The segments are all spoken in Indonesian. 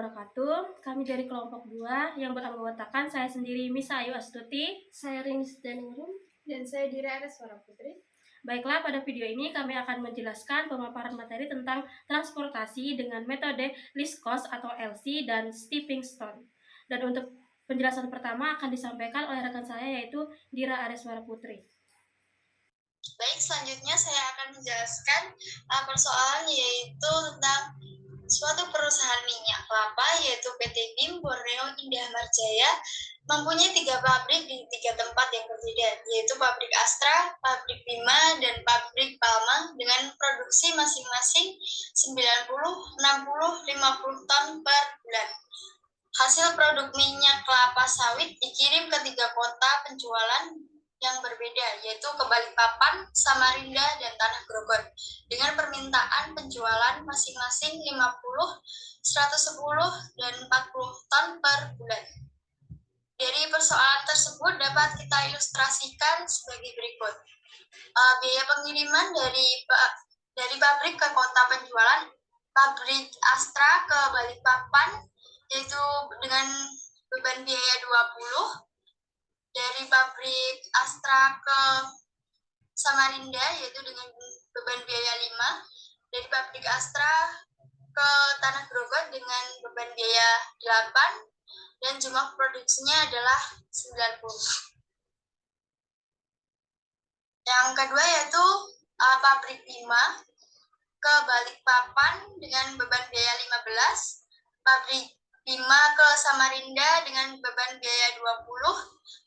wabarakatuh. Kami dari kelompok 2 yang beranggotakan saya sendiri Misa Ayu Astuti, saya Rinis Daningrum, dan saya Dira Areswara Putri. Baiklah, pada video ini kami akan menjelaskan pemaparan materi tentang transportasi dengan metode least cost atau LC dan stepping stone. Dan untuk penjelasan pertama akan disampaikan oleh rekan saya yaitu Dira Areswara Putri. Baik, selanjutnya saya akan menjelaskan persoalan yaitu tentang suatu perusahaan minyak kelapa yaitu PT BIM Borneo Indah Marjaya mempunyai 3 pabrik di 3 tempat yang berbeda, yaitu pabrik Astra, pabrik Bima, dan pabrik Palma dengan produksi masing-masing 90, 60, 50 ton per bulan. Hasil produk minyak kelapa sawit dikirim ke 3 kota penjualan yang berbeda, yaitu ke Balikpapan, Samarinda, dan Tanah Grogol, dengan permintaan penjualan masing-masing 50, 110, dan 40 ton per bulan. Dari persoalan tersebut dapat kita ilustrasikan sebagai berikut. Biaya pengiriman dari pabrik ke kota penjualan, pabrik Astra ke Balikpapan, yaitu dengan beban biaya 20, dari pabrik Astra ke Samarinda yaitu dengan beban biaya 5, dari pabrik Astra ke Tanah Grogol dengan beban biaya 8, dan jumlah produksinya adalah 90. Yang kedua yaitu pabrik Bima ke Balikpapan dengan beban biaya 15, pabrik Bima ke Samarinda dengan beban biaya 20,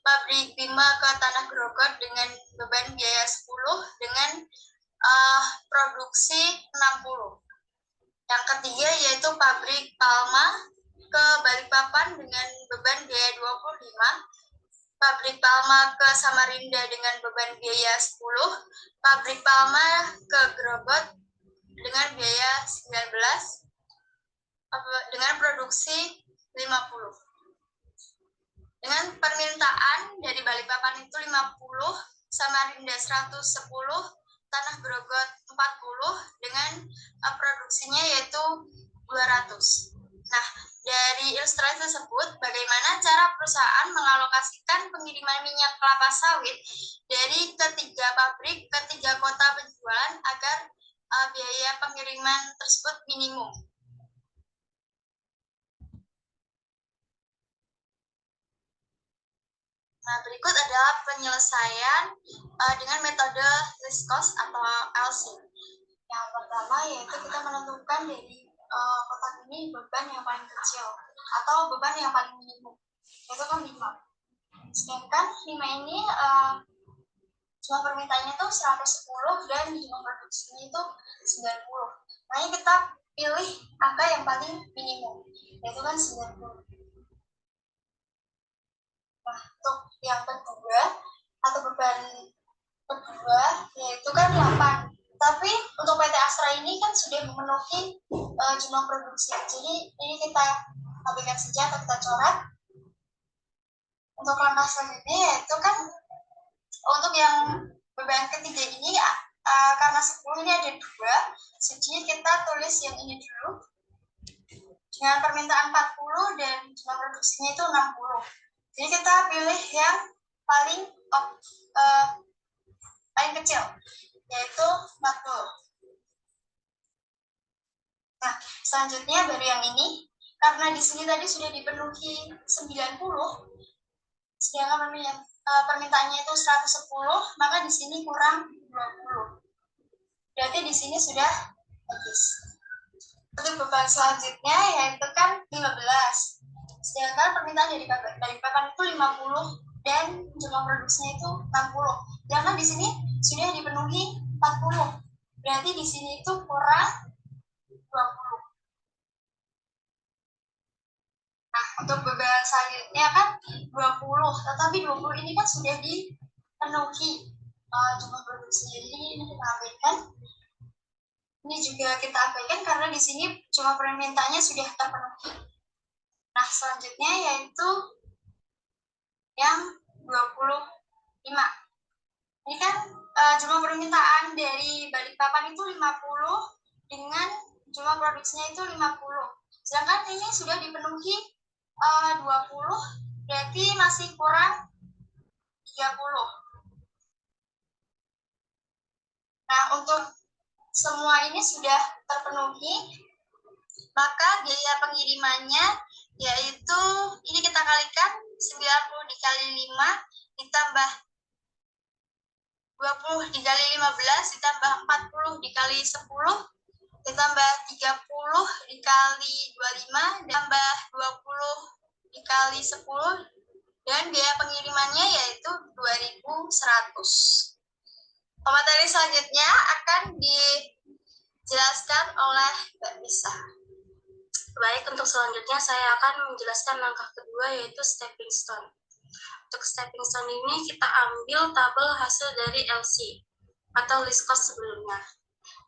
pabrik Bima ke Tanah Grogol dengan beban biaya 10 dengan produksi 60. Yang ketiga yaitu pabrik Palma ke Balikpapan dengan beban biaya 25, pabrik Palma ke Samarinda dengan beban biaya 10, pabrik Palma ke Grogol dengan biaya 19, dengan produksi 50. Dengan permintaan dari Balikpapan itu 50, Samarinda 110, Tanah Grogol 40, dengan produksinya yaitu 200. Nah, dari ilustrasi tersebut, bagaimana cara perusahaan mengalokasikan pengiriman minyak kelapa sawit dari ketiga pabrik ke 3 kota penjualan agar biaya pengiriman tersebut minimum. Nah, berikut adalah penyelesaian dengan metode least cost atau LC. Yang pertama yaitu kita menentukan dari kotak ini beban yang paling kecil atau beban yang paling minimum, yaitu kan 5. Sedangkan 5 ini jumlah permintaannya itu 110 dan jumlah produksinya itu 90. Makanya kita pilih angka yang paling minimum, yaitu kan 90. Nah, untuk yang kedua atau beban kedua yaitu kan 8. Tapi untuk PT Astra ini kan sudah memenuhi jumlah produksi. Jadi ini kita abaikan saja atau kita coret. Untuk langkah selanjutnya yaitu kan untuk yang beban ketiga ini karena 10 ini ada 2, jadi kita tulis yang ini dulu. Dengan permintaan 40 dan jumlah produksinya itu 60. Jadi kita pilih yang paling kecil, yaitu 40. Nah, selanjutnya baru yang ini. Karena di sini tadi sudah dipenuhi 90, sedangkan permintaannya itu 110, maka di sini kurang 20. Berarti di sini sudah habis. Untuk beban selanjutnya yaitu kan 15. Sedangkan permintaan dari Balikpapan itu 50 dan jumlah produksinya itu 60. Sedangkan di sini sudah dipenuhi 40. Berarti di sini itu kurang 20. Nah, untuk beban selanjutnya kan 20, tetapi 20 ini kan sudah dipenuhi jumlah produksinya. Jadi ini kita abaikan. Ini juga kita abaikan karena di sini jumlah permintaannya sudah terpenuhi. Nah, selanjutnya yaitu yang 25. Ini kan jumlah permintaan dari Balikpapan itu 50 dengan jumlah produksinya itu 50. Sedangkan ini sudah dipenuhi 20, berarti masih kurang 30. Nah, untuk semua ini sudah terpenuhi, maka biaya pengirimannya yaitu ini kita kalikan 90 dikali 5 ditambah 20 dikali 15 ditambah 40 dikali 10 ditambah 30 dikali 25 ditambah 20 dikali 10 dan biaya pengirimannya yaitu 2.100. Materi selanjutnya akan dijelaskan oleh Mbak Nisa. Baik, untuk selanjutnya saya akan menjelaskan langkah kedua yaitu stepping stone. Untuk stepping stone ini kita ambil tabel hasil dari LC atau list cost sebelumnya,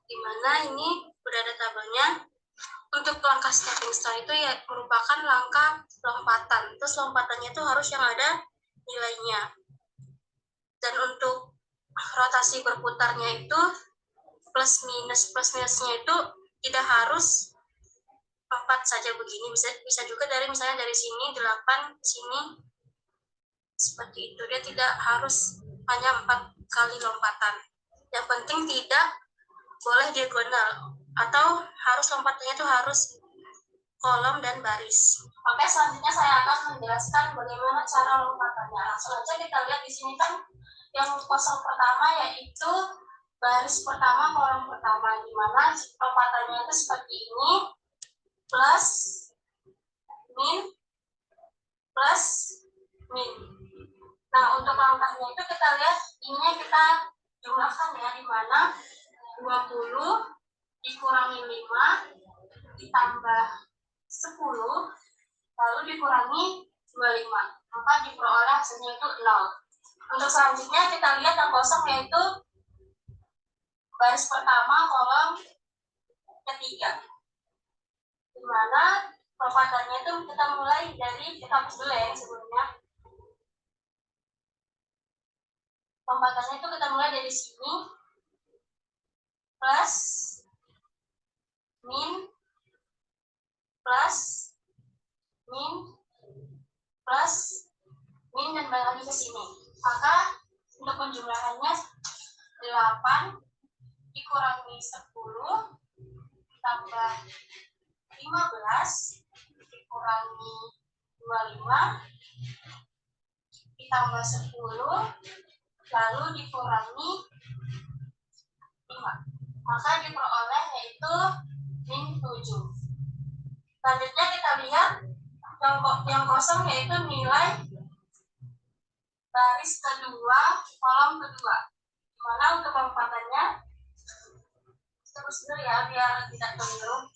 di mana ini berada tabelnya. Untuk langkah stepping stone itu ya merupakan langkah lompatan. Terus lompatannya itu harus yang ada nilainya. Dan untuk rotasi berputarnya itu plus minusnya itu tidak harus 4 saja begini, bisa juga dari misalnya dari sini 8 sini seperti itu. Dia tidak harus hanya 4 kali lompatan. Yang penting tidak boleh diagonal atau harus lompatannya itu harus kolom dan baris. Oke, selanjutnya saya akan menjelaskan bagaimana cara lompatannya. Langsung aja kita lihat di sini kan yang kosong pertama yaitu baris pertama kolom pertama, di mana lompatannya itu seperti ini, plus min plus min. Nah, untuk langkahnya itu kita lihat ininya kita jumlahkan ya, di mana 20 dikurangi 5 ditambah 10 lalu dikurangi 25, maka diperoleh hasilnya itu 0. Untuk selanjutnya kita lihat yang kosong yaitu baris pertama kolom ketiga, di mana lompatannya itu kita mulai dari, kita hapus dulu ya yang sebelumnya. Lompatannya itu kita mulai dari sini, plus min plus min plus min dan balik lagi ke sini. Maka untuk penjumlahannya 8 dikurangi 10 tambah 15 dikurangi 25 ditambah 10 lalu dikurangi 5, maka diperoleh yaitu min 7. Selanjutnya kita lihat yang kosong yaitu nilai baris kedua kolom kedua, dimana untuk lompatannya terus dulu ya biar tidak keliru.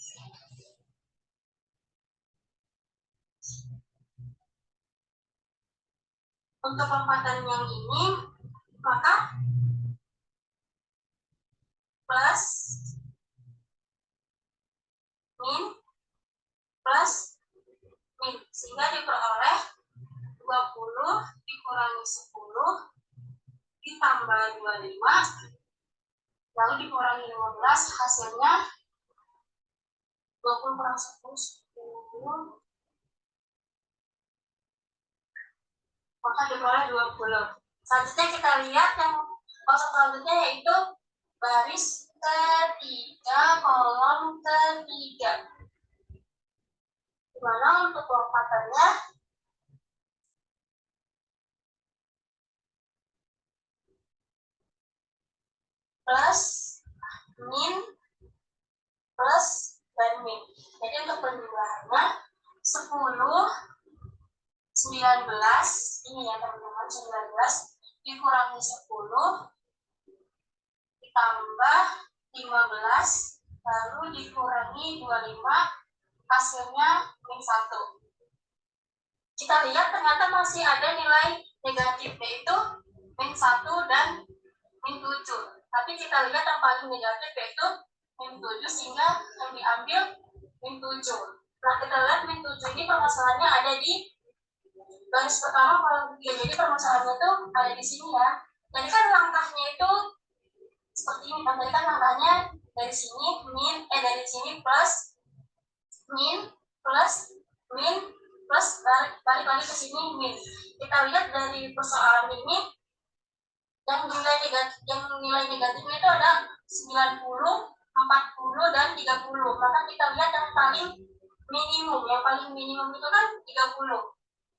Untuk lompatan yang ini maka plus min plus min, sehingga diperoleh 20 dikurangi 10 ditambah 25 lalu dikurangi 15, hasilnya 20 kurang 10 10, maka diperoleh 20. Selanjutnya kita lihat yang kosong selanjutnya yaitu baris ketiga kolom ketiga, dimana untuk lompatannya plus min plus dan min. Jadi untuk penjumlahannya 10 19 ini ya teman-teman, 19 dikurangi 10 ditambah 15 lalu dikurangi 25, hasilnya min 1. Kita lihat ternyata masih ada nilai negatif yaitu min 1 dan min 7. Tapi kita lihat yang paling negatif yaitu min 7, sehingga yang diambil min 7. Nah, kita lihat min 7 ini permasalahannya ada di baris pertama kolom ketiga. Jadi permasalahannya itu ada di sini ya. Jadi kan langkahnya itu seperti ini. Tadi kan langkahnya dari sini min dari sini plus min plus min plus balik lagi ke sini min. Kita lihat dari persoalan ini yang nilai negatifnya itu ada 90, 40 dan 30. Maka kita lihat yang paling minimum itu kan 30.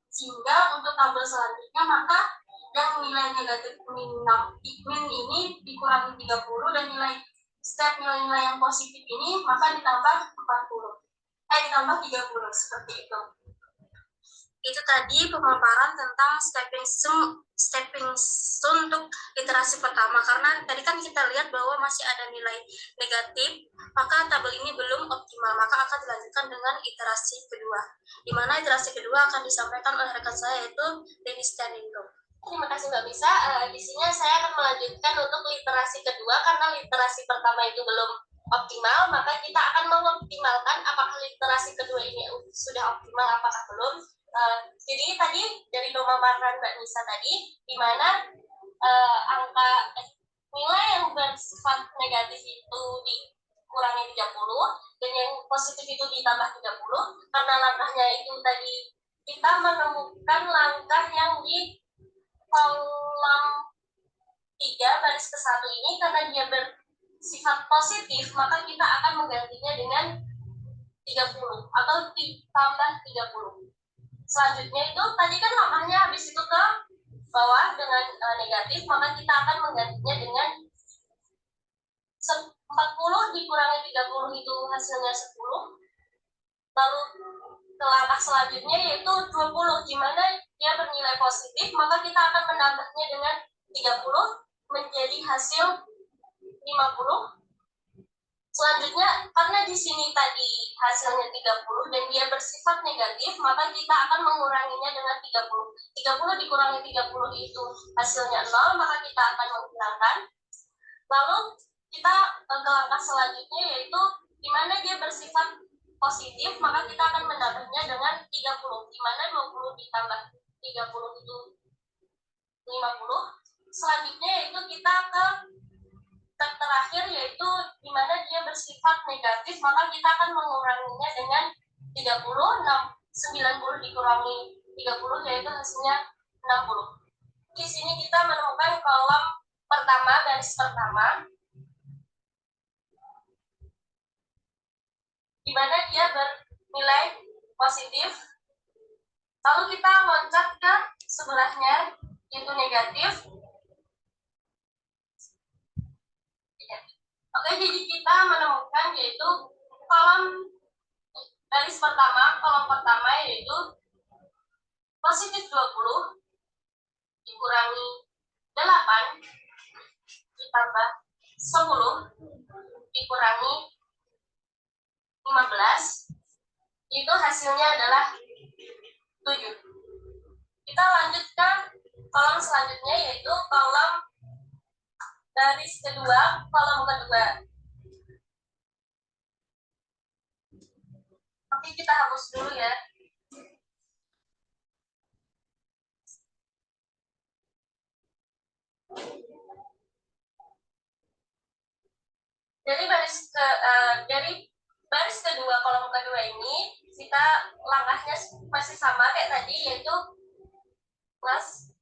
Sehingga untuk tabel selanjutnya maka yang nilai negatif min ini dikurangi 30 dan setiap nilai-nilai yang positif ini maka ditambah 40. Ditambah 30 seperti itu. Itu tadi pemaparan tentang stepping stone untuk literasi pertama, karena tadi kan kita lihat bahwa masih ada nilai negatif, maka tabel ini belum optimal, maka akan dilanjutkan dengan iterasi kedua, di mana iterasi kedua akan disampaikan oleh rekan saya yaitu Denny Staninggo. Terima kasih Mbak Bisa. Di sini saya akan melanjutkan untuk literasi kedua karena literasi pertama itu belum optimal, maka kita akan mengoptimalkan apakah literasi kedua ini sudah optimal apakah belum. Jadi tadi dari pemaparan Mbak Nisa tadi, di mana angka nilai yang bersifat negatif itu dikurangi 30 dan yang positif itu ditambah 30. Karena langkahnya itu tadi kita menemukan langkah yang di kolom 3 baris ke 1 ini karena dia bersifat positif, maka kita akan menggantinya dengan 30 atau ditambah 30. Selanjutnya itu tadi kan langkahnya habis itu ke bawah dengan negatif, maka kita akan menggantinya dengan 40 dikurangi 30 itu hasilnya 10. Lalu ke langkah selanjutnya yaitu 20, di mana dia bernilai positif, maka kita akan menambahnya dengan 30 menjadi hasil 50. Selanjutnya, karena di sini tadi hasilnya 30 dan dia bersifat negatif, maka kita akan menguranginya dengan 30. 30 dikurangi 30 itu hasilnya 0, maka kita akan menghilangkan. Lalu kita ke langkah selanjutnya yaitu di mana dia bersifat positif, maka kita akan menambahnya dengan 30, di mana 20 ditambah 30 itu 50. Selanjutnya yaitu kita ke step terakhir yaitu di mana dia bersifat negatif, maka kita akan menguranginya dengan 30, 90 dikurangi 30 yaitu hasilnya 60. Di sini kita menemukan kolom pertama, garis pertama, di mana dia bernilai positif. Lalu kita loncat ke sebelahnya yaitu negatif. Oke, jadi kita menemukan yaitu kolom garis pertama, kolom pertama yaitu positif 20 dikurangi 8 ditambah 10 dikurangi 15, itu hasilnya adalah 7. Kita lanjut ke kolom selanjutnya yaitu kolom garis kedua, kolom kedua. Oke, kita hapus dulu ya. Dari baris kedua, kolom kedua ini kita langkahnya masih sama kayak tadi yaitu plus.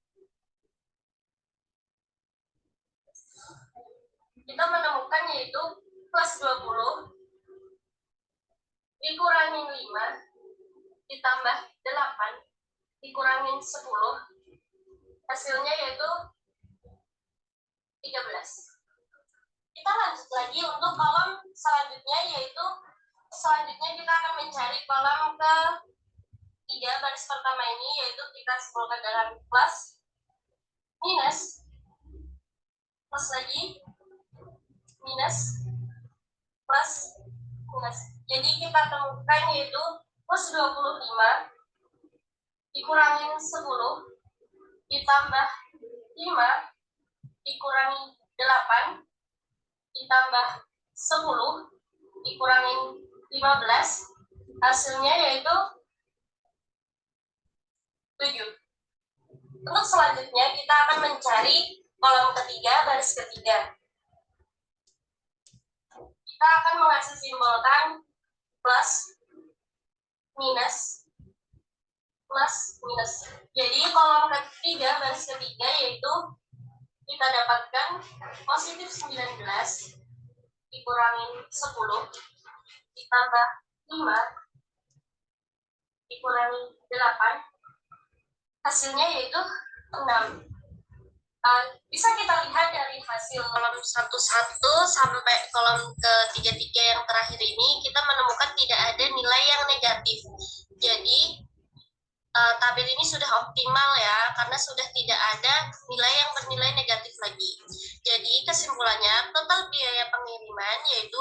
Kita menemukan yaitu plus 20 dikurangi 5 ditambah 8 dikurangi 10, hasilnya yaitu 13. Kita lanjut lagi untuk kolom selanjutnya yaitu kita akan mencari kolom ke 3 baris pertama ini yaitu kita simpulkan dengan plus, minus, plus lagi, minus, plus, minus. Jadi kita temukan yaitu plus 25 dikurangi 10 ditambah 5 dikurangi 8 ditambah 10 dikurangi 15, hasilnya yaitu 7. Untuk selanjutnya kita akan mencari kolom ketiga, baris ketiga. Kita akan mengasih simbolkan plus, minus plus minus. Jadi kolom ketiga, baris ketiga yaitu kita dapatkan positif 19 dikurangin 10 ditambah 5 dikurangi 8, hasilnya yaitu 6. Bisa kita lihat dari hasil kolom 11 sampai kolom ke-33 yang terakhir ini, kita menemukan tidak ada nilai yang negatif. Jadi tabel ini sudah optimal ya, karena sudah tidak ada nilai yang bernilai negatif lagi. Jadi kesimpulannya, total biaya pengiriman yaitu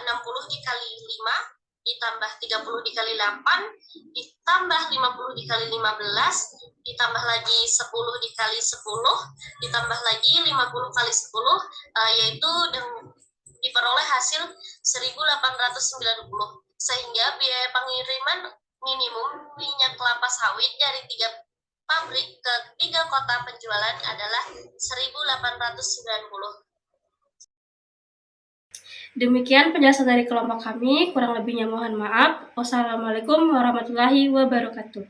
60 dikali 5 ditambah 30 dikali 8 ditambah 50 dikali 15 ditambah lagi 10 dikali 10 ditambah lagi 50 kali 10 yaitu diperoleh hasil 1.890, sehingga biaya pengiriman minimum minyak kelapa sawit dari 3 pabrik ke 3 kota penjualan adalah 1.890. Demikian penjelasan dari kelompok kami, kurang lebihnya mohon maaf. Wassalamualaikum warahmatullahi wabarakatuh.